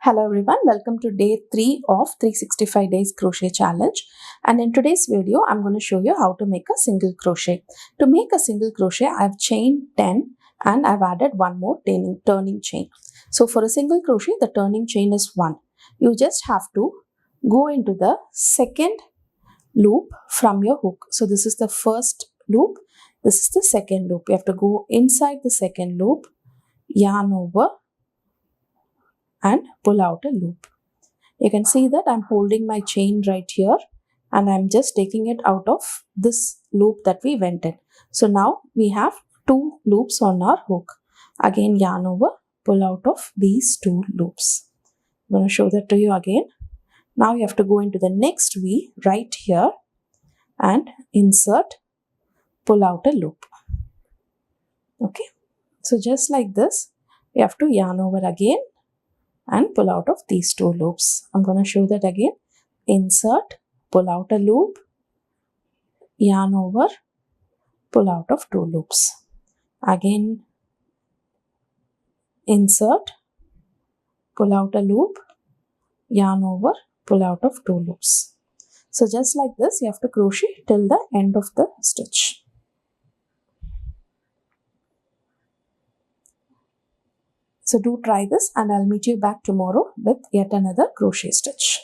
Hello everyone, welcome to day 3 of 365 days crochet challenge, and in today's video I'm going to show you how to make a single crochet. To make a single crochet I've chained 10 and I've added one more turning chain. So for a single crochet the turning chain is 1. You just have to go into the second loop from your hook. So this is the first loop, this is the second loop. You have to go inside the second loop, yarn over and pull out a loop. You can see that I'm holding my chain right here and I'm just taking it out of this loop that we went in. So now we have 2 loops on our hook. Again yarn over, pull out of these 2 loops. I'm going to show that to you again. Now you have to go into the next V right here and insert, pull out a loop. Okay, so just like this you have to yarn over again and pull out of these 2 loops. I'm going to show that again. Insert, pull out a loop, yarn over, pull out of 2 loops. Again, insert, pull out a loop, yarn over, pull out of 2 loops. So just like this, you have to crochet till the end of the stitch. So do try this and I'll meet you back tomorrow with yet another crochet stitch.